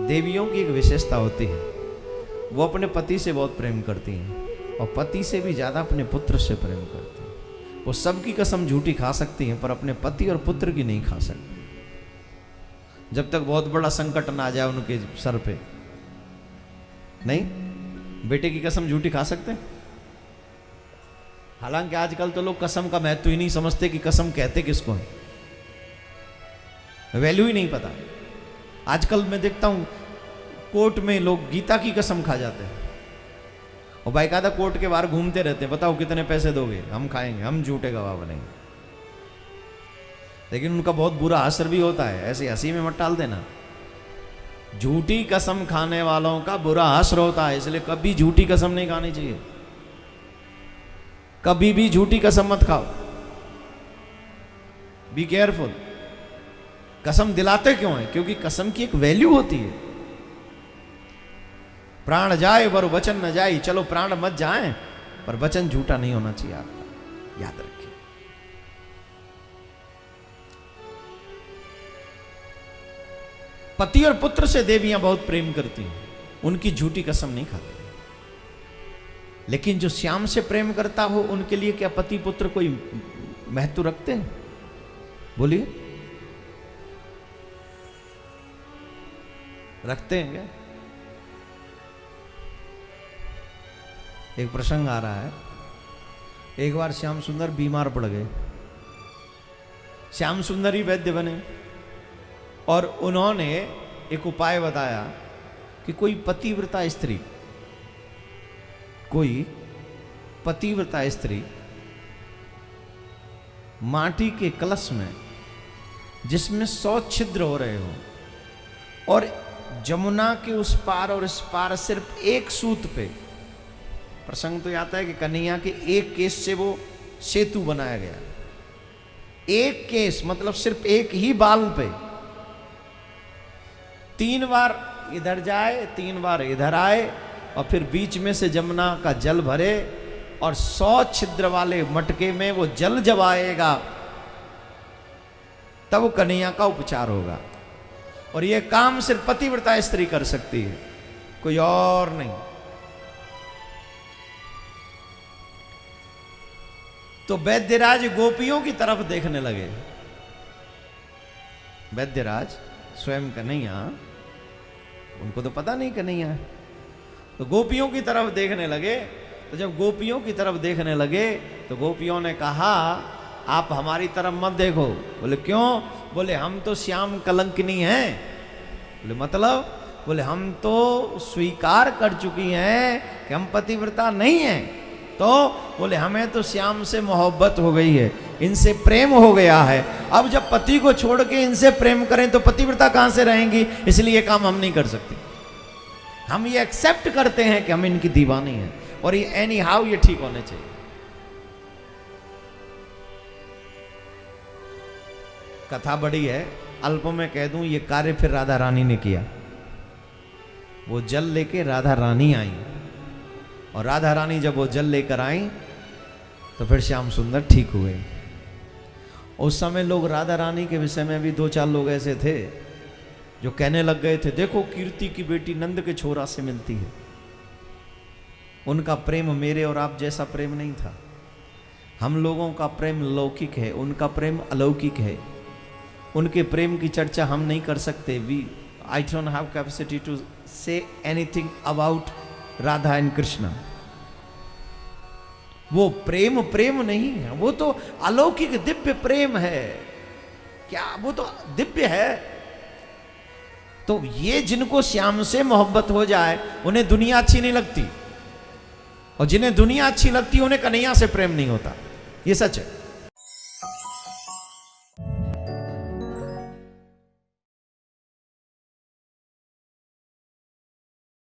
देवियों की एक विशेषता होती है, वो अपने पति से बहुत प्रेम करती हैं और पति से भी ज़्यादा अपने पुत्र से प्रेम करती हैं। वो सबकी कसम झूठी खा सकती हैं पर अपने पति और पुत्र की नहीं खा सकती, जब तक बहुत बड़ा संकट ना आ जाए उनके सर पे। नहीं, बेटे की कसम झूठी खा सकते हैं। हालांकि आजकल तो लोग कसम का महत्व ही नहीं समझते कि कसम कहते किसको है, वैल्यू ही नहीं पता। आजकल मैं देखता हूं कोर्ट में लोग गीता की कसम खा जाते हैं और बाकायदा कोर्ट के बाहर घूमते रहते हैं, बताओ कितने पैसे दोगे, हम खाएंगे, हम झूठे गवाह बनेंगे। लेकिन उनका बहुत बुरा असर भी होता है, ऐसे हंसी में मत टाल देना। झूठी कसम खाने वालों का बुरा असर होता है, इसलिए कभी झूठी कसम नहीं खानी चाहिए। कभी भी झूठी कसम मत खाओ, बी केयरफुल। कसम दिलाते क्यों है? क्योंकि कसम की एक वैल्यू होती है। प्राण जाए वर वचन न जाए, चलो प्राण मत जाए पर वचन झूठा नहीं होना चाहिए आपका, याद रखिए। पति और पुत्र से देवियां बहुत प्रेम करती हैं, उनकी झूठी कसम नहीं खाती। लेकिन जो श्याम से प्रेम करता हो उनके लिए क्या पति पुत्र कोई महत्व रखते हैं? बोलिए, रखते हैं क्या? एक प्रसंग आ रहा है, एक बार श्याम सुंदर बीमार पड़ गए। श्याम सुंदर ही वैद्य बने और उन्होंने एक उपाय बताया कि कोई पतिव्रता स्त्री माटी के कलश में जिसमें 100 छिद्र हो रहे हो और जमुना के उस पार और इस पार सिर्फ एक सूत पे, प्रसंग तो आता है कि कन्हैया के एक केस से वो सेतु बनाया गया। एक केस मतलब सिर्फ एक ही बाल पे 3 बार इधर जाए 3 बार इधर आए और फिर बीच में से जमुना का जल भरे और 100 छिद्र वाले मटके में वो जल जब आएगा तब कन्हैया का उपचार होगा। और ये काम सिर्फ पतिव्रता स्त्री कर सकती है, कोई और नहीं। तो वैद्यराज गोपियों की तरफ देखने लगे। वैद्यराज स्वयं कन्हैया, उनको तो पता नहीं कन्हैया है, तो गोपियों की तरफ देखने लगे। तो जब गोपियों की तरफ देखने लगे तो गोपियों ने कहा आप हमारी तरफ मत देखो। बोले क्यों? बोले हम तो श्याम कलंकिनी हैं। बोले मतलब? बोले हम तो स्वीकार कर चुकी हैं कि हम पतिव्रता नहीं हैं। तो बोले हमें तो श्याम से मोहब्बत हो गई है, इनसे प्रेम हो गया है। अब जब पति को छोड़ के इनसे प्रेम करें तो पतिव्रता कहां से रहेंगी, इसलिए ये काम हम नहीं कर सकते। हम ये एक्सेप्ट करते हैं कि हम इनकी दीवानी हैं और ये एनी हाउ ये ठीक होने चाहिए। कथा बड़ी है, अल्प में कह दूं, ये कार्य फिर राधा रानी ने किया। वो जल लेके राधा रानी आई और राधा रानी जब वो जल लेकर आई तो फिर श्याम सुंदर ठीक हुए। उस समय लोग राधा रानी के विषय में भी 2-4 लोग ऐसे थे जो कहने लग गए थे देखो कीर्ति की बेटी नंद के छोरा से मिलती है। उनका प्रेम मेरे और आप जैसा प्रेम नहीं था। हम लोगों का प्रेम लौकिक है, उनका प्रेम अलौकिक है। उनके प्रेम की चर्चा हम नहीं कर सकते। I don't have capacity to say anything about Radha and Krishna. वो प्रेम प्रेम नहीं है, वो तो अलौकिक दिव्य प्रेम है। क्या वो तो दिव्य है। तो ये जिनको श्याम से मोहब्बत हो जाए उन्हें दुनिया अच्छी नहीं लगती, और जिन्हें दुनिया अच्छी लगती है उन्हें कन्हैया से प्रेम नहीं होता। ये सच है।